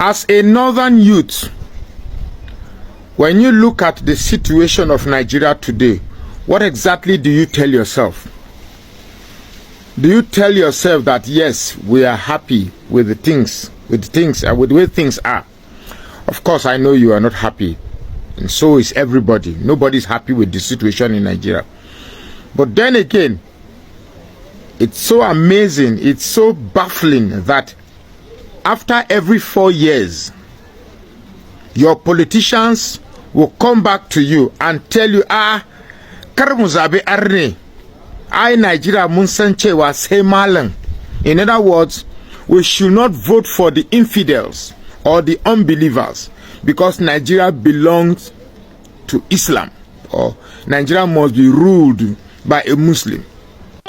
As a northern youth, when you look at the situation of Nigeria today, what exactly do you tell yourself? Do you tell yourself that yes, we are happy with the way things are? Of course, I know you are not happy, and so is everybody. Nobody's happy with the situation in Nigeria. But then again, it's so amazing, it's so baffling that after every 4 years, your politicians will come back to you and tell you, Karmuzabe Arne, Nigeria Munsanche was Mallam. In other words, we should not vote for the infidels or the unbelievers because Nigeria belongs to Islam, or Nigeria must be ruled by a Muslim.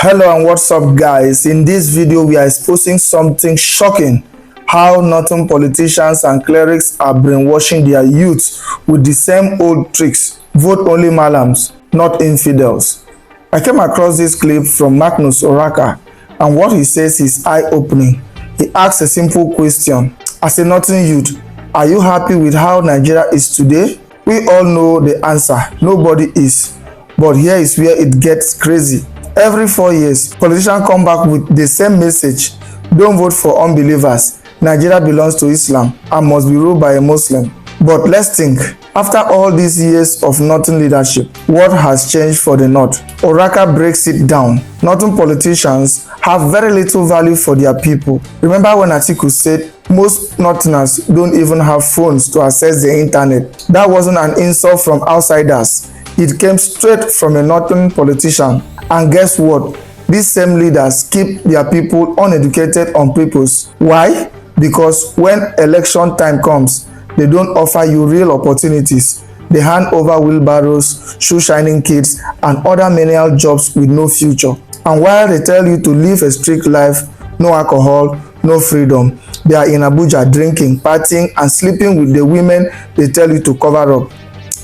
Hello and what's up, guys? In this video we are exposing something shocking: how northern politicians and clerics are brainwashing their youths with the same old tricks. Vote only Mallams, not infidels. I came across this clip from Magnus Oraka, and what he says is eye-opening. He asks a simple question: as a northern youth, are you happy with how Nigeria is today? We all know the answer: nobody is. But here is where it gets crazy. Every 4 years, politicians come back with the same message: don't vote for unbelievers. Nigeria belongs to Islam and must be ruled by a Muslim. But let's think, after all these years of northern leadership, what has changed for the north? Oraka breaks it down. Northern politicians have very little value for their people. Remember when Atiku said most northerners don't even have phones to access the internet? That wasn't an insult from outsiders. It came straight from a northern politician. And guess what? These same leaders keep their people uneducated on purpose. Why? Because when election time comes, they don't offer you real opportunities. They hand over wheelbarrows, shoe-shining kids, and other menial jobs with no future. And while they tell you to live a strict life, no alcohol, no freedom, they are in Abuja drinking, partying, and sleeping with the women they tell you to cover up.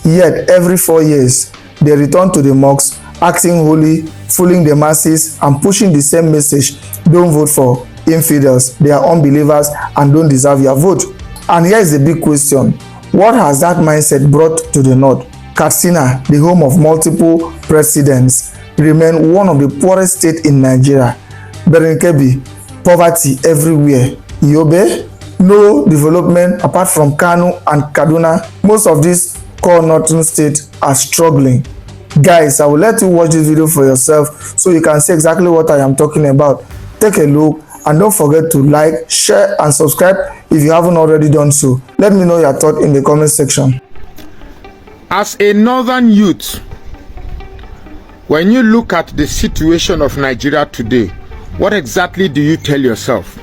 Yet, every 4 years, they return to the mosques, acting holy, fooling the masses, and pushing the same message: don't vote for infidels, they are unbelievers and don't deserve your vote. And here is the big question: what has that mindset brought to the north? Katsina, the home of multiple presidents, remain one of the poorest states in Nigeria. Berenkebi, poverty everywhere. Yobe, no development apart from Kano and Kaduna. Most of these core northern states are struggling. Guys, I will let you watch this video for yourself so you can see exactly what I am talking about. Take a look and don't forget to like, share and subscribe if you haven't already done so. Let me know your thought in the comment section. As a northern youth, when you look at the situation of Nigeria today, what exactly do you tell yourself?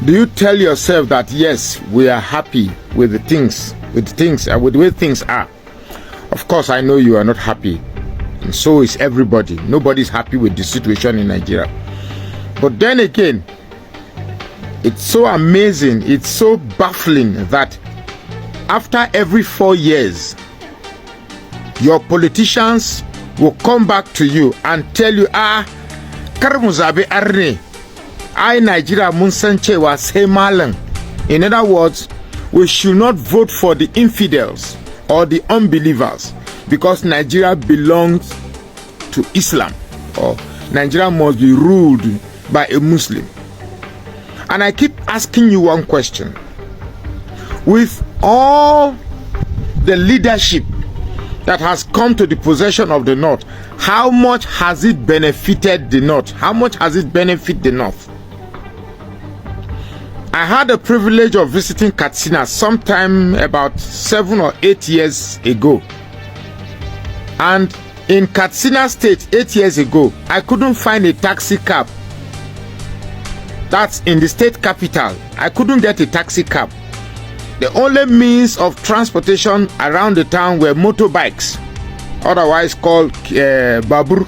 Do you tell yourself that yes, we are happy with the way things are? Of course, I know you are not happy, and so is everybody. Nobody's happy with the situation in Nigeria. But then again, it's so amazing, it's so baffling that after every 4 years, your politicians will come back to you and tell you, Karmuzabe Arne, Nigeria Munsanche was Mallam. In other words, we should not vote for the infidels or the unbelievers because Nigeria belongs to Islam, or Nigeria must be ruled by a Muslim. And I keep asking you one question: with all the leadership that has come to the possession of the north, how much has it benefited the north? How much has it benefited the north? I had the privilege of visiting Katsina sometime about 7 or 8 years ago. And in Katsina State 8 years ago, I couldn't find a taxi cab. That's in the state capital. I couldn't get a taxi cab. The only means of transportation around the town were motorbikes, otherwise called babur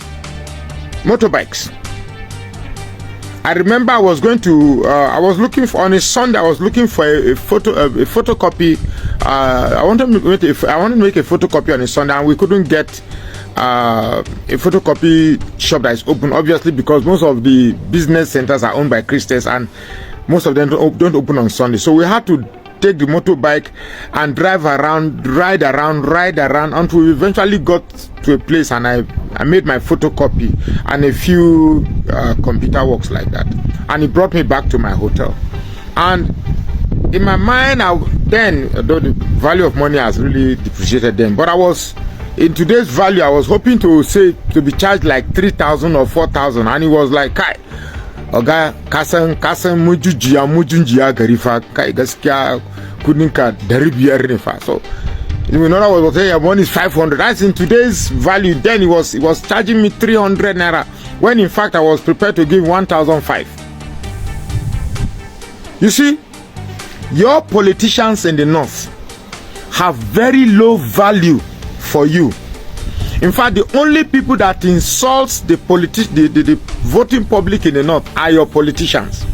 motorbikes. I remember I was looking for, on a Sunday, I was looking for a photocopy. I wanted to make a photocopy on a Sunday, and we couldn't get a photocopy shop that is open, obviously, because most of the business centers are owned by Christians, and Most of them don't open on Sunday. So we had to take the motorbike and drive around, ride around until we eventually got to a place, and I made my photocopy and a few computer works like that, and it brought me back to my hotel. And in my mind, then, though the value of money has really depreciated then, but I was, in today's value, I was hoping to be charged like 3,000 or 4,000, and he was like, kai, oga kasan mujunjiya garifa kai gaskiya kudinka daribiyar ne fa. So in other words, say one is 500. That's in today's value. Then he was charging me 300 naira, when in fact I was prepared to give 1,005. You see, your politicians in the north have very low value for you. In fact, the only people that insults the voting public in the north are your politicians.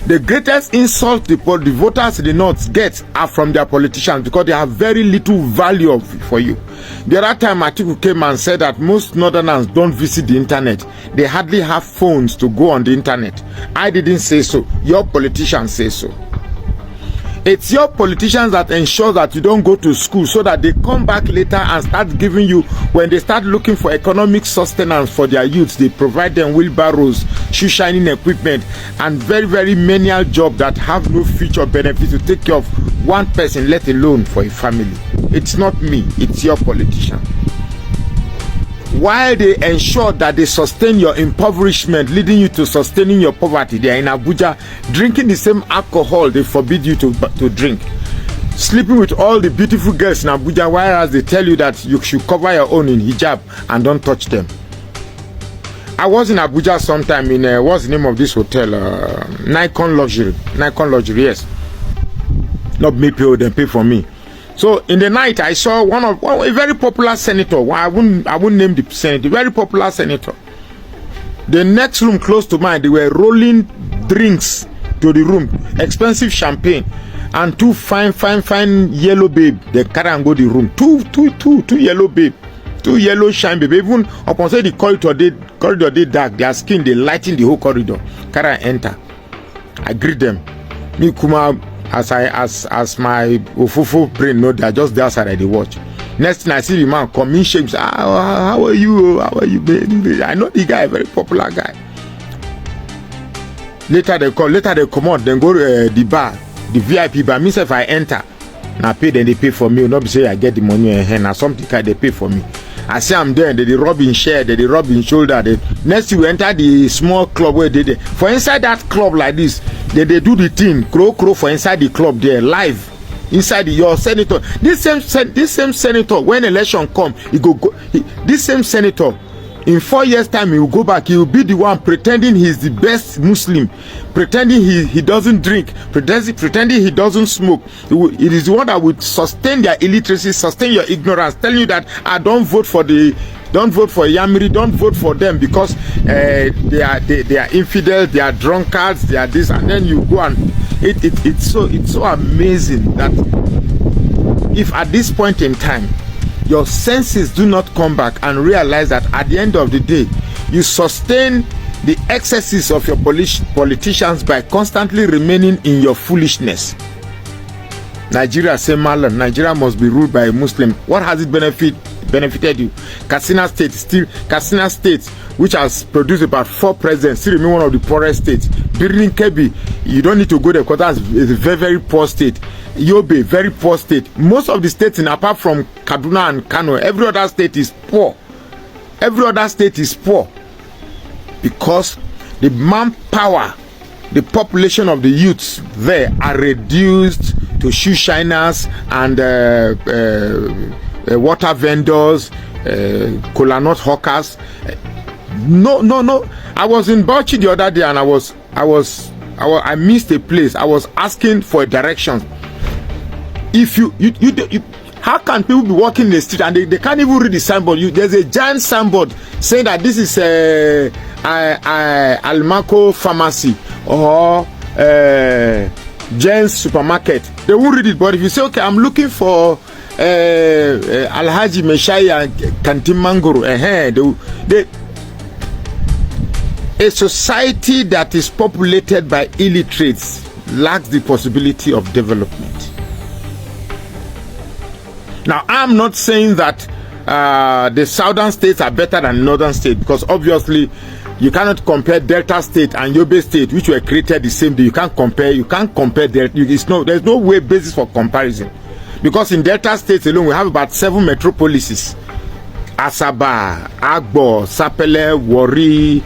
The greatest insult the voters in the north get are from their politicians, because they have very little value for you. The other time Atiku came and said that most northerners don't visit the internet. They hardly have phones to go on the internet. I didn't say so. Your politicians say so. It's your politicians that ensure that you don't go to school, so that they come back later and start giving you, when they start looking for economic sustenance for their youths, they provide them wheelbarrows, shoe shining equipment, and very, very menial jobs that have no future benefit to take care of one person, let alone for a family. It's not me, it's your politician. While they ensure that they sustain your impoverishment, leading you to sustaining your poverty, they are in Abuja drinking the same alcohol they forbid you to drink, sleeping with all the beautiful girls in Abuja, whereas they tell you that you should cover your own in hijab and don't touch them. I was in Abuja sometime in what's the name of this hotel? Nikon Luxury, yes. Not me pay, them pay for me. So in the night, I saw a very popular senator. I wouldn't name the senator. Very popular senator. The next room close to mine, they were rolling drinks to the room, expensive champagne, and two fine yellow babe. They carry and go the room. Two yellow babe, two yellow shine babe. Even upon say the corridor they dark, their skin they lighten the whole corridor. Carry and enter. I greet them. Me kuma. As my ofufu brain know, they are just there outside the watch. Next thing I see the man come in, shakes. How are you? How are you, baby? I know the guy, very popular guy. Later they come out, then go to the bar, the VIP bar. Myself, I enter. Now pay, then they pay for me. Not be say I get the money in hand. Now something they pay for me. I say I'm there, they rub in share, they rub in shoulder. Next you enter the small club where they for inside that club like this, they do the thing, crow for inside the club there, live. Inside your senator. This same senator, when election come, this same senator, in 4 years' time, he will go back. He will be the one pretending he's the best Muslim, pretending he doesn't drink, pretending he doesn't smoke. It is the one that would sustain their illiteracy, sustain your ignorance, telling you that don't vote for Yamiri, don't vote for them because they are infidels, they are drunkards, they are this, and then you go and it's so amazing that if at this point in time your senses do not come back and realize that at the end of the day, you sustain the excesses of your politicians by constantly remaining in your foolishness. Nigeria, say Mallam, Nigeria must be ruled by a Muslim. What has it benefited you? Katsina State, which has produced about 4 presidents, still remain one of the poorest states. Birnin Kebbi, you don't need to go there because that's a very, very poor state. Yobe, very poor state. Most of the states, apart from Kaduna and Kano, every other state is poor. Every other state is poor because the manpower, the population of the youths there are reduced to shoe shiners and water vendors, cola nut hawkers. No. I was in Bauchi the other day and I missed a place. I was asking for directions. If you how can people be walking in the street and they can't even read the signboard? There's a giant signboard saying that this is Almaco Pharmacy or Jen's Supermarket. They won't read it, but if you say, okay, I'm looking for Alhaji Meshai and Kantim Mangoro, A society that is populated by illiterates lacks the possibility of development. Now, I'm not saying that the southern states are better than northern states, because obviously you cannot compare Delta State and Yobe State, which were created the same day. You can't compare there's no way basis for comparison, because in Delta State alone we have about 7 metropolises: Asaba, Agbo, Sapele, Warri,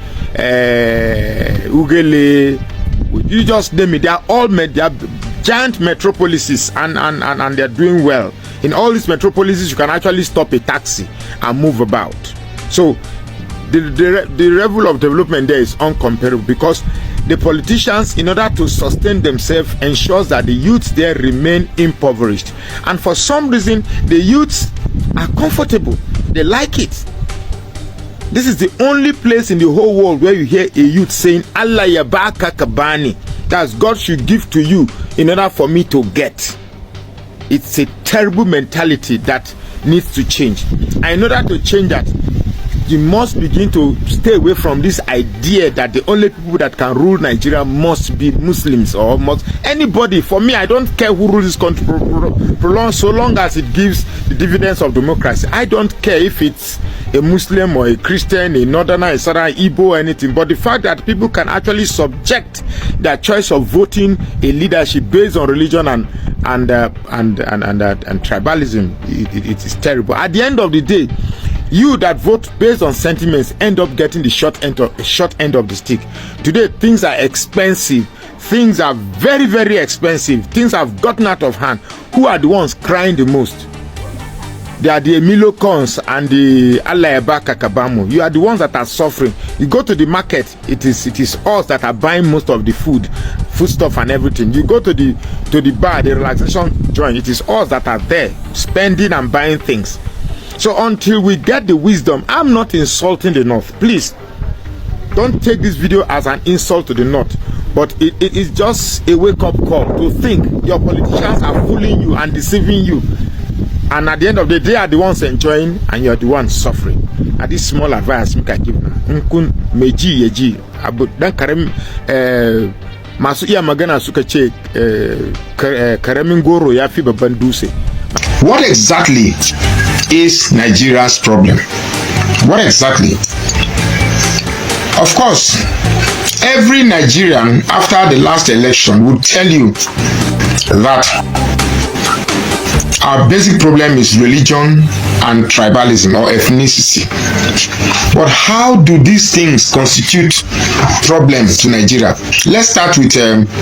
Ugele. You just name it. They are all they are giant metropolises, and they're doing well. In all these metropolises, you can actually stop a taxi and move about. So the level of development there is uncomparable, because the politicians, in order to sustain themselves, ensures that the youths there remain impoverished. And for some reason, the youths are comfortable. They like it. This is the only place in the whole world where you hear a youth saying, Allah yabaka kabani. That's God should give to you in order for me to get. It's a terrible mentality that needs to change. And in order to change that, you must begin to stay away from this idea that the only people that can rule Nigeria must be Muslims, or must anybody. For me, I don't care who rules this country so long as it gives the dividends of democracy. I don't care if it's a Muslim or a Christian, a Northerner, a Southern, Igbo, or anything. But the fact that people can actually subject their choice of voting a leadership based on religion and tribalism, it is terrible. At the end of the day, you that vote based on sentiments end up getting the short end of the stick. Today, things are expensive. Things are very, very expensive. Things have gotten out of hand. Who are the ones crying the most? They are the Emilio Cons and the Alayaba Kakabamu. You are the ones that are suffering. You go to the market, it is us that are buying most of the foodstuff and everything. You go to the bar, the relaxation joint, it is us that are there spending and buying things. So until we get the wisdom, I'm not insulting the North. Please, don't take this video as an insult to the North. But it is just a wake-up call to think your politicians are fooling you and deceiving you. And at the end of the day, they are the ones enjoying and you're the ones suffering. And this small advice I give now. Meji yeji. Dan karem masu iya magana suka ce karamin goro ya fi babban dutse. What exactly is Nigeria's problem? What exactly? Of course, every Nigerian after the last election would tell you that our basic problem is religion and tribalism or ethnicity. But how do these things constitute problems to Nigeria? Let's start with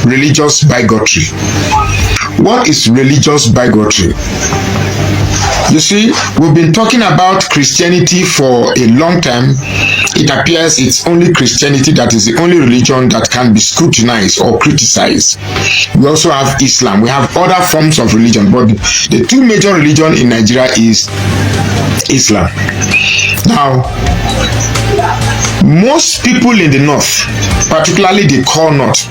religious bigotry. What is religious bigotry? You see, we've been talking about Christianity for a long time. It appears it's only Christianity that is the only religion that can be scrutinized or criticized. We also have Islam. We have other forms of religion, but the two major religions in Nigeria is Islam. Now, most people in the north, particularly the core north,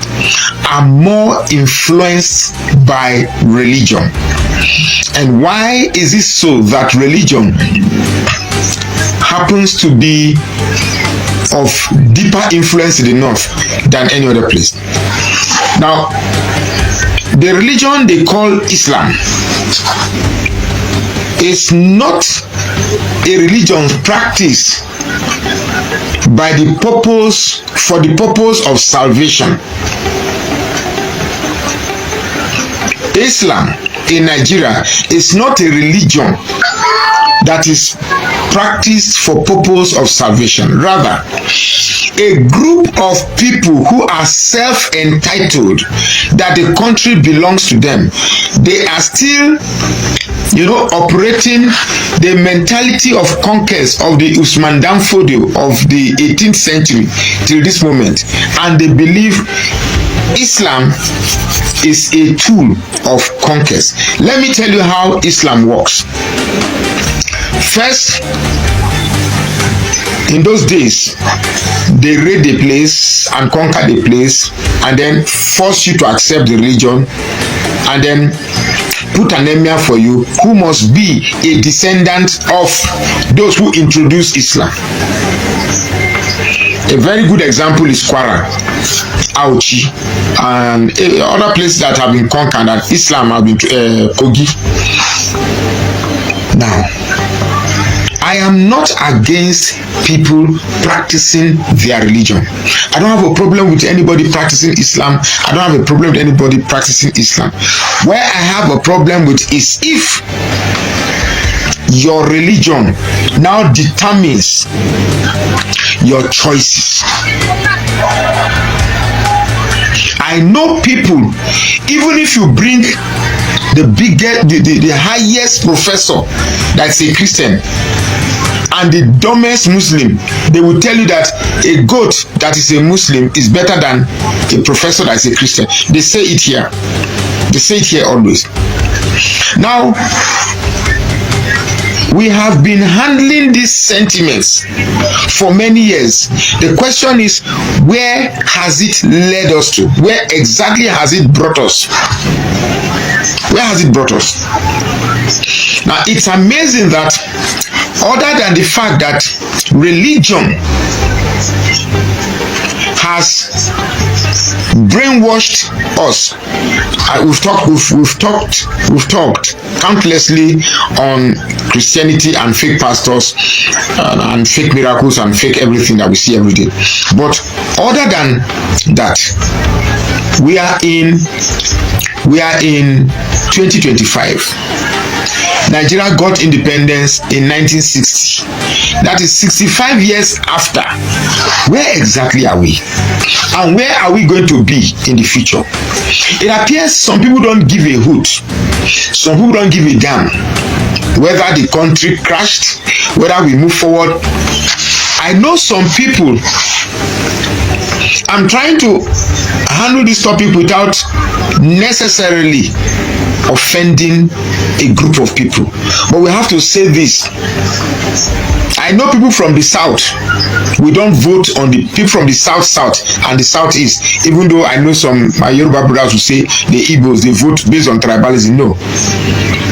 are more influenced by religion. And why is it so that religion happens to be of deeper influence in the north than any other place? Now, the religion they call Islam is not a religion practiced by the purpose, for the purpose of salvation. Islam in Nigeria is not a religion that is practiced for purpose of salvation. Rather, a group of people who are self-entitled that the country belongs to them. They are still, operating the mentality of conquest of the Usman Dan Fodio of the 18th century till this moment, and they believe Islam is a tool of conquest. Let me tell you how Islam works. First, in those days, they raid the place and conquer the place, and then force you to accept the religion, and then put an emir for you who must be a descendant of those who introduced Islam. A very good example is Kwara, Auchi, and other places that have been conquered, and Islam have been Kogi. Now, I am not against people practicing their religion. I don't have a problem with anybody practicing Islam. I don't have a problem with anybody practicing Islam. Where I have a problem with is if your religion now determines your choices. I know people, even if you bring the highest professor that's a Christian and the dumbest Muslim, they will tell you that a goat that is a Muslim is better than a professor that is a Christian. They say it here. They say it here always. Now, we have been handling these sentiments for many years. The question is, where has it led us to? Where exactly has it brought us? Where has it brought us? Now, it's amazing that other than the fact that religion has brainwashed us, we've talked countlessly on Christianity and fake pastors and fake miracles and fake everything that we see every day. But other than that, we are in 2025. Nigeria got independence in 1960. That is 65 years after. Where exactly are we? And where are we going to be in the future? It appears some people don't give a hoot. Some people don't give a damn whether the country crashed, whether we move forward. I know some people. I'm trying to handle this topic without necessarily offending a group of people, but we have to say this. I know people from the south, we don't vote on the people from the south and the southeast, even though I know some my Yoruba brothers who say the Igbos, they vote based on tribalism. No,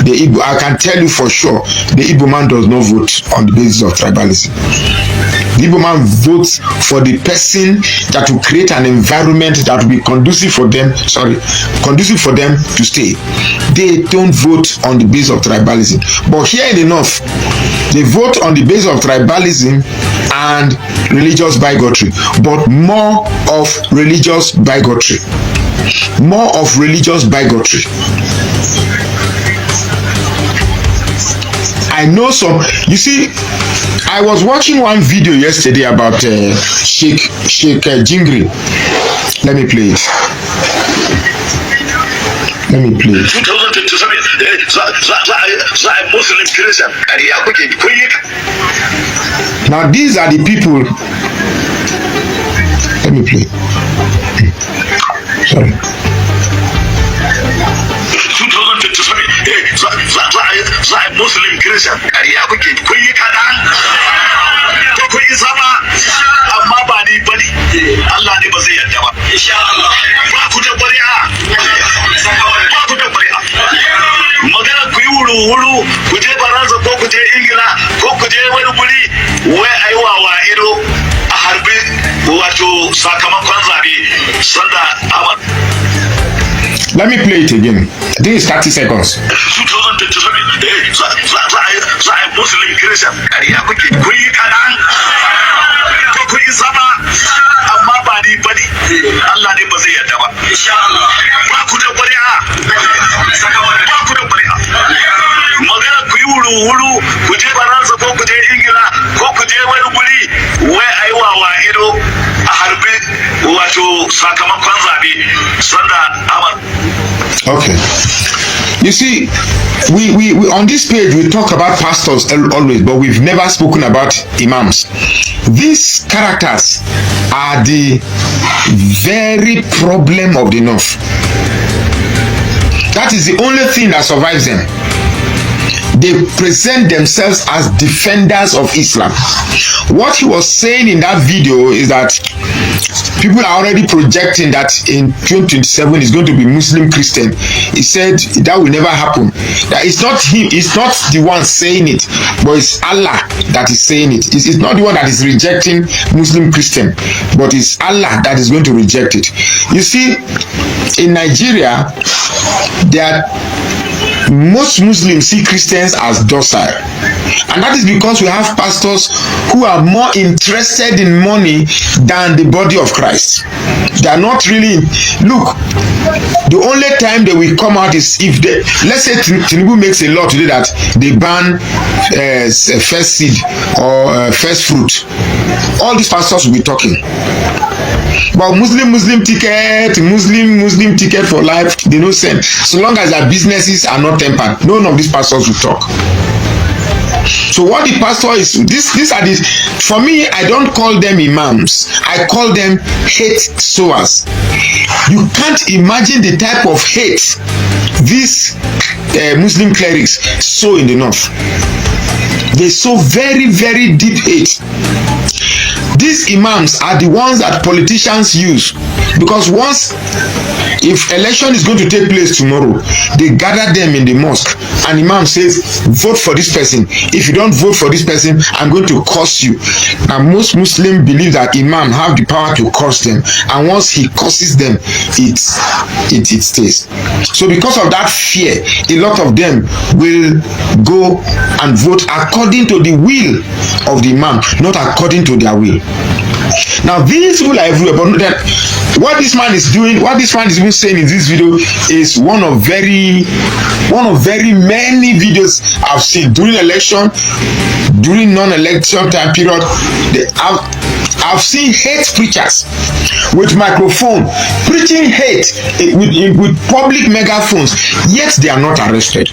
the Igbo, I can tell you for sure, the Igbo man does not vote on the basis of tribalism. The Igbo man votes for the person that will create an environment that will be conducive for them to stay. They don't vote on the basis of tribalism. But here in the north, they vote on the basis of tribalism and religious bigotry, but more of religious bigotry. More of religious bigotry. I know some, you see, I was watching one video yesterday about Sheikh Jingri. Let me play it. Now these are the people. Let me play. Sorry. Muslim Christian ƙarya kuke kun yi kaɗan ko kun yi sama amma ba ni bane Allah ne ba zai yarda ba insha Allah ba ku da ƙuri'a magana ku yi wuru-wuru ku je Faransa ko ku je Ingila ko ku je wani guri wai ai wawa ido a harbi wato sakamakon zabe sanda Ahmad. Let me play it again. This is 30 seconds. Muslim Christian ƙarya kuke kun yi kaɗan ko kun yi sama amma ba ni bane Allah ne ba zai yarda ba insha Allah ba ku da ƙuri'a magana ku yi wuru-wuru ku je Faransa ko ku je Ingila ko ku je wani guri wai ai wawa ido a harbi wato sakamakon zabe sanda Ahmad. Okay. You see, we on this page we talk about pastors always, but we've never spoken about imams. These characters are the very problem of the north. That is the only thing that survives them. they present themselves as defenders of Islam. What he was saying in that video is that people are already projecting that in 2027 is going to be Muslim Christian. He said that will never happen. That it's not him, it's not the one saying it, but it's Allah that is saying it. It's not the one that is rejecting Muslim Christian, but it's Allah that is going to reject it. You see, in Nigeria, most Muslims see Christians as docile, and that is because we have pastors who are more interested in money than the body of Christ. They are not really, look, the only time they will come out is if they, let's say Tinubu makes a law today that they ban first seed or first fruit. All these pastors will be talking. But Muslim ticket, Muslim ticket for life, they no sense. So long as their businesses are not tempered, none of these pastors will talk. So what the pastor is, these are the, for me, I don't call them imams, I call them hate sowers. You can't imagine the type of hate these Muslim clerics sow in the north. They sow very, very deep hate. These imams are the ones that politicians use, because once, if election is going to take place tomorrow, they gather them in the mosque, and imam says, vote for this person. If you don't vote for this person, I'm going to curse you. Now most Muslims believe that imam have the power to curse them, and once he curses them, it stays. So because of that fear, a lot of them will go and vote according to the will of the imam, not according to their will. Now these people are everywhere, but what this man is doing, what this man is even saying in this video is one of very many videos I've seen during election, during non-election time period. I've seen hate preachers with microphone preaching hate with public megaphones, yet they are not arrested.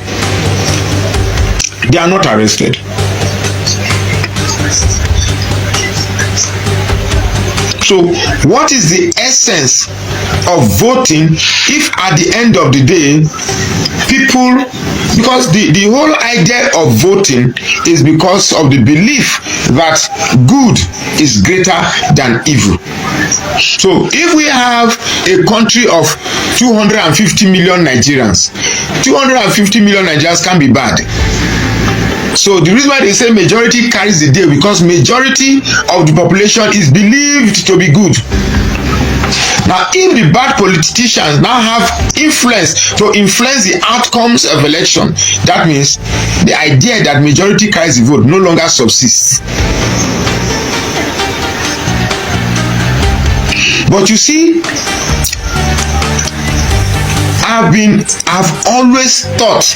They are not arrested. So what is the essence of voting if at the end of the day people, because the whole idea of voting is because of the belief that good is greater than evil. So if we have a country of 250 million Nigerians, 250 million Nigerians can be bad. So the reason why they say majority carries the day, because majority of the population is believed to be good. Now, if the bad politicians now have influence to influence the outcomes of election, that means the idea that majority carries the vote no longer subsists. But you see, I've always thought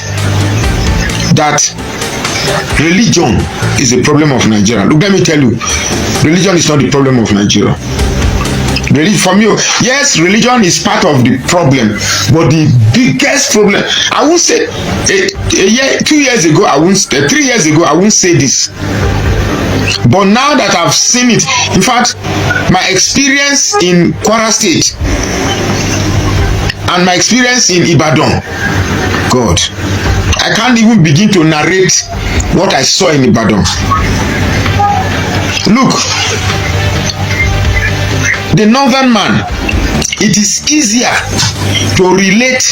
that religion is a problem of Nigeria. Look, let me tell you, religion is not the problem of Nigeria. From you, yes, religion is part of the problem, but the biggest problem, I won't say a year, 2 years ago, I won't, 3 years ago, I won't say this. But now that I've seen it, in fact, my experience in Kwara State and my experience in Ibadan, God, I can't even begin to narrate what I saw in Ibadan. Look, the northern man, it is easier to relate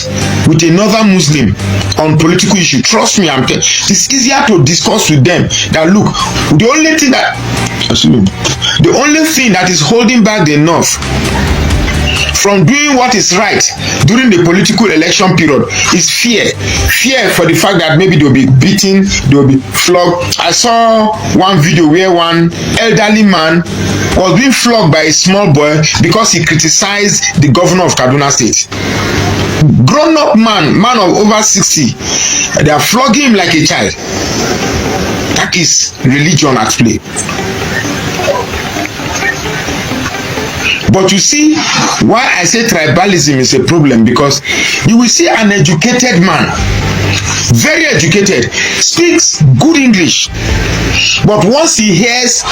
with a northern Muslim on political issue. Trust me, it's easier to discuss with them. That look, the only thing that is holding back the north from doing what is right during the political election period is fear for the fact that maybe they'll be beaten, they'll be flogged. I saw one video where one elderly man was being flogged by a small boy because he criticized the governor of Kaduna State. Grown-up man of over 60, they are flogging him like a child. That is religion at play. But you see why I say tribalism is a problem, because you will see an educated man very educated, speaks good English, but once he hears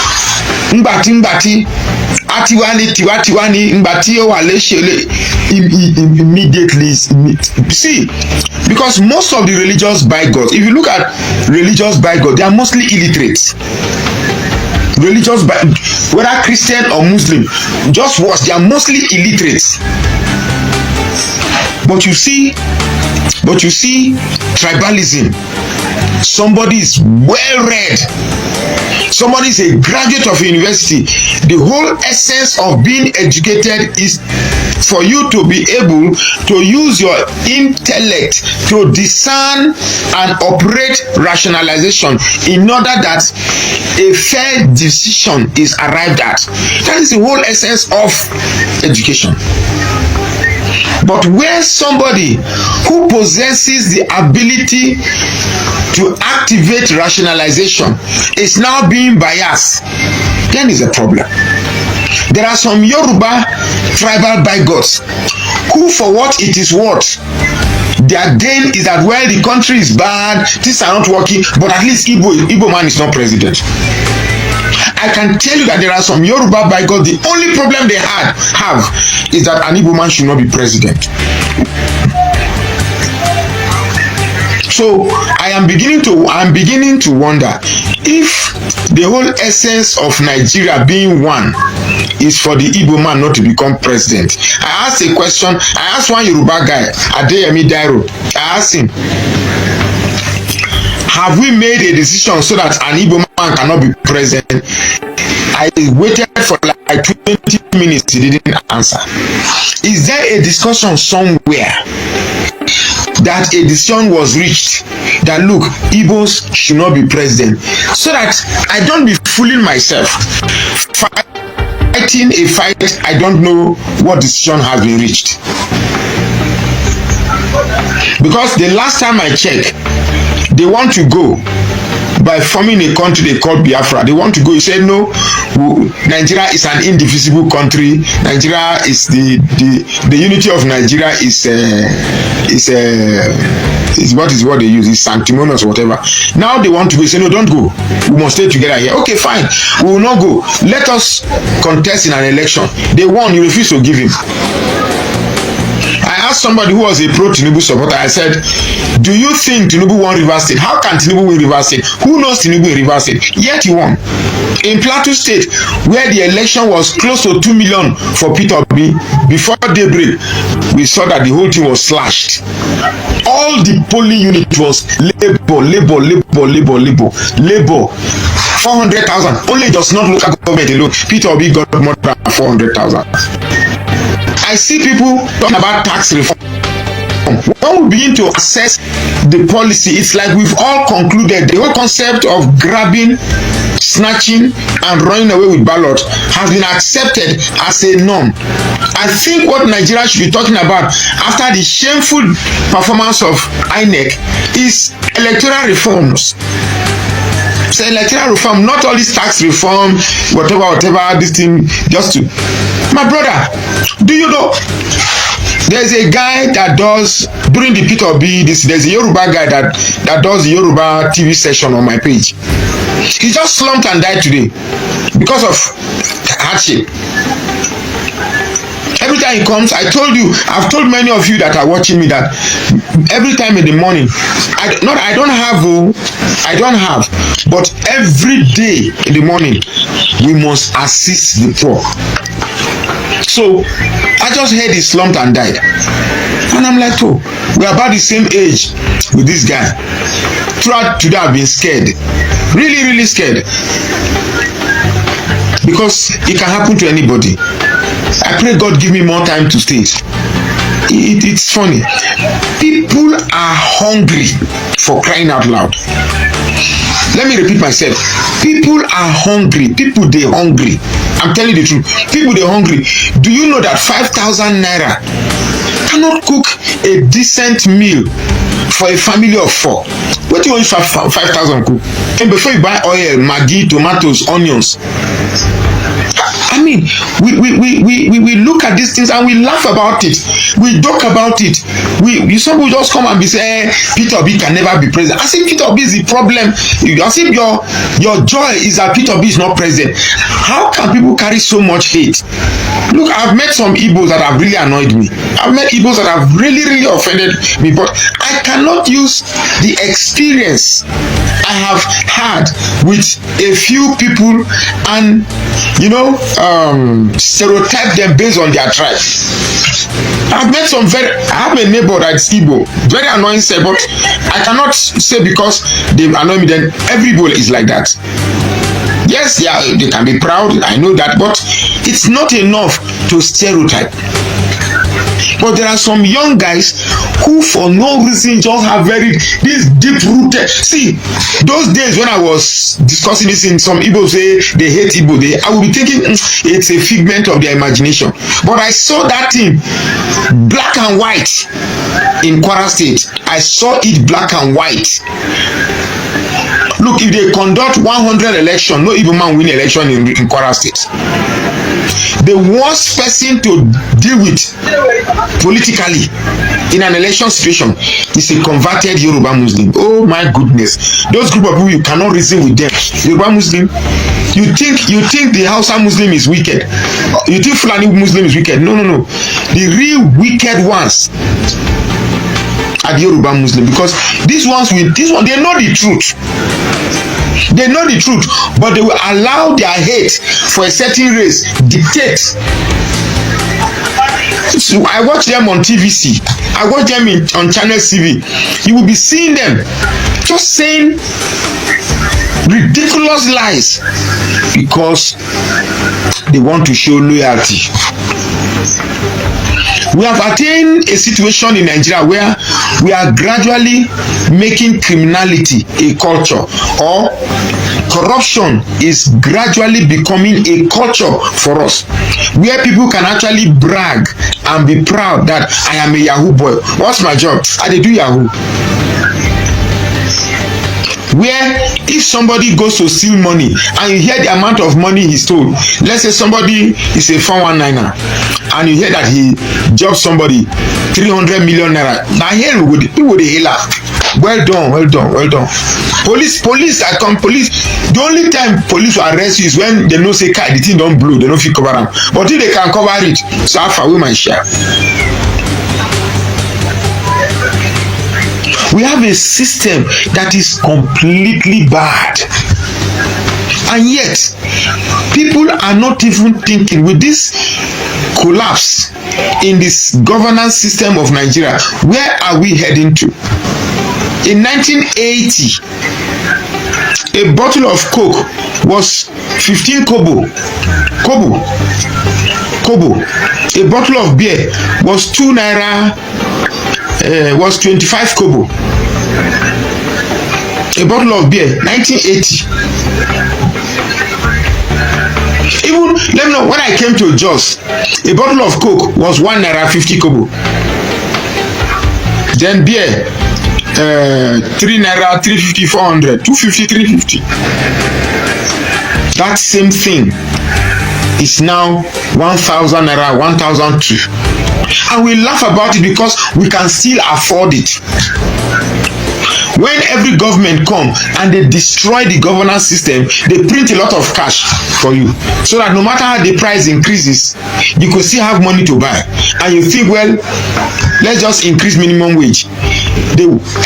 Mbati, Atiwani, Tiwani, Mbati, Waleshele, immediately see, because most of the religious bigots, if you look at religious bigots, they are mostly illiterate. Religious, whether Christian or Muslim, just watch, they are mostly illiterate. But you see, tribalism. Somebody is well read. Somebody is a graduate of university. The whole essence of being educated is for you to be able to use your intellect to discern and operate rationalization in order that a fair decision is arrived at. That is the whole essence of education. But where somebody who possesses the ability to activate rationalization is now being biased, then is a problem. There are some Yoruba tribal bigots who, for what it is worth, their gain is that, well, the country is bad, things are not working, but at least Igbo man is not president. I can tell you that there are some Yoruba bigots, the only problem they have is that an Igbo man should not be president. So I'm beginning to wonder if the whole essence of Nigeria being one is for the Igbo man not to become president. I asked a question. I asked one Yoruba guy, Adeyemi Dairo. I asked him, have we made a decision so that an Igbo man cannot be president? I waited for like 20 minutes. He didn't answer. Is there a discussion somewhere that a decision was reached that, look, Igbos should not be president, so that I don't be fooling myself, fighting a fight I don't know what decision has been reached? Because the last time I checked, they want to go by forming a country they call Biafra. They want to go. You say no, Nigeria is an indivisible country. Nigeria is the unity of Nigeria is what they use, is sanctimonious or whatever. Now they want to go. Say no, don't go. We must stay together here. Okay, fine. We will not go. Let us contest in an election. They won. You refuse to give him. I asked somebody who was a pro-Tinubu supporter, I said, do you think Tinubu won Rivers State? How can Tinubu win Rivers State? Who knows Tinubu in Rivers State? Yet he won. In Plateau State, where the election was close to 2 million for Peter Obi, before daybreak, we saw that the whole thing was slashed. All the polling unit was labor. 400,000. Only does not local government alone. Peter Obi got more than 400,000. I see people talking about tax reform. When we begin to assess the policy, it's like we've all concluded the whole concept of grabbing, snatching, and running away with ballot has been accepted as a norm. I think what Nigeria should be talking about after the shameful performance of INEC is electoral reforms. So electoral reform, not all this tax reform, whatever, this thing, just to... My brother, do you know, there's a guy that does, during the Peter Obi, there's a Yoruba guy that does the Yoruba TV session on my page. He just slumped and died today because of hardship. Every time he comes, I told you, I've told many of you that are watching me that every time in the morning, I don't have, but every day in the morning, we must assist the poor. So I just heard he slumped and died. And I'm like, oh, we're about the same age with this guy. Throughout today, I've been scared. Really, really scared. Because it can happen to anybody. I pray God give me more time to stay. It's funny. People are hungry, for crying out loud. Let me repeat myself. People are hungry. People, they hungry. I'm telling you the truth. People, they hungry. Do you know that 5,000 naira cannot cook a decent meal for a family of 4? What do you want 5,000 cook? And before you buy oil, Maggi, tomatoes, onions, I I mean, we look at these things and we laugh about it. We joke about it. Some people just come and be say, Peter Obi can never be president. I say Peter Obi is the problem. As if your joy is that Peter Obi is not president. How can people carry so much hate? Look, I've met some Igbos that have really annoyed me. I've met Igbos that have really, really offended me, but I cannot use the experience I have had with a few people and, stereotype them based on their tribe. I've met I have a neighbor that's Igbo, very annoying, but I cannot say because they annoy me, then everybody is like that. Yes, yeah, they can be proud, I know that, but it's not enough to stereotype. But there are some young guys who for no reason just have this deep rooted. See, those days when I was discussing this in some Igbo say they hate Igbo, I would be thinking it's a figment of their imagination. But I saw that thing black and white in Kwara State. I saw it black and white. Look, if they conduct 100 election, no Igbo man win election in Kwara State. The worst person to deal with politically in an election situation is a converted Yoruba Muslim. Oh my goodness, those group of people, you cannot reason with them. Yoruba Muslim, you think the Hausa Muslim is wicked, you think Fulani Muslim is wicked. No, the real wicked ones are the Yoruba Muslim, because these ones they know the truth. They know the truth, but they will allow their hate for a certain race dictate. So I watch them on TVC. I watch them on Channel TV. You will be seeing them just saying ridiculous lies because they want to show loyalty. We have attained a situation in Nigeria where we are gradually making criminality a culture, or corruption is gradually becoming a culture for us, where people can actually brag and be proud that I am a Yahoo boy. What's my job? I dey do Yahoo. Where if somebody goes to steal money and you hear the amount of money he stole, let's say somebody is a 419er and you hear that he jobbed somebody 300 million naira, now here people dey hail am, well done. Police, the only time police will arrest you is when they know say the thing don't blow, they don't fit cover am, but if they can cover it, so how far will my share? We have a system that is completely bad, and yet people are not even thinking, with this collapse in this governance system of Nigeria, where are we heading to? In 1980, a bottle of Coke was 15 kobo. A bottle of beer was 2 naira, was 25 kobo. A bottle of beer, 1980. Even, let me know, when I came to Jos, a bottle of Coke was 1 naira 50 kobo. Then beer, 3 naira 350, 400, 250, 350. That same thing is now 1,000 naira, 1,002. And we laugh about it because we can still afford it. When every government come and they destroy the governance system, they print a lot of cash for you, so that no matter how the price increases, you could still have money to buy. And you think, well, let's just increase minimum wage.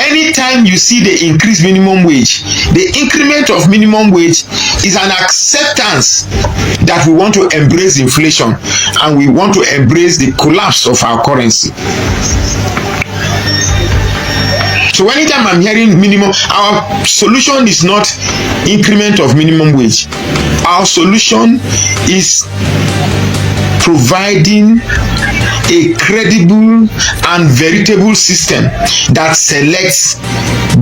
Anytime you see the increased minimum wage, the increment of minimum wage is an acceptance that we want to embrace inflation and we want to embrace the collapse of our currency. So anytime I'm hearing minimum, our solution is not increment of minimum wage. Our solution is providing a credible and veritable system that selects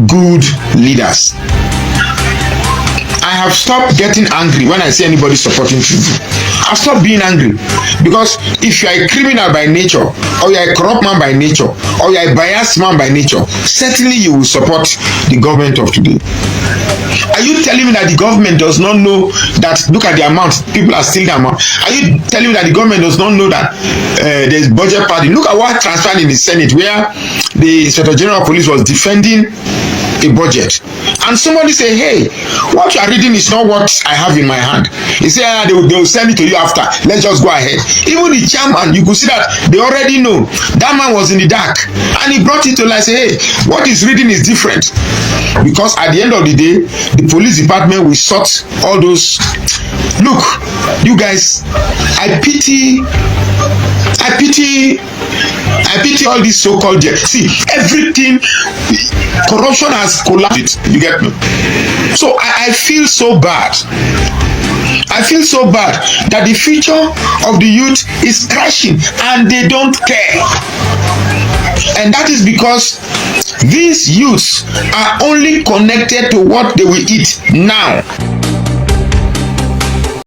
good leaders. have stopped getting angry when I see anybody supporting Tribalism. I've stopped being angry, because if you are a criminal by nature, or you are a corrupt man by nature, or you are a biased man by nature, certainly you will support the government of today. Are you telling me that the government does not know that, look at the amount, people are stealing the amount? Are you telling me that the government does not know that there is budget padding? Look at what transpired in the Senate, where the Inspector General of Police was defending a budget, and somebody say, hey, what you are reading is not what I have in my hand. He said, they will send it to you after, let's just go ahead. Even the chairman, you could see that they already know that man was in the dark, and he brought it to light, say, hey, what he's reading is different. Because at the end of the day, the police department will sort all those. Look, you guys, I pity all these so-called jails. See, everything, corruption has collapsed. You get me? So I feel so bad. I feel so bad that the future of the youth is crashing and they don't care. And that is because these youths are only connected to what they will eat now.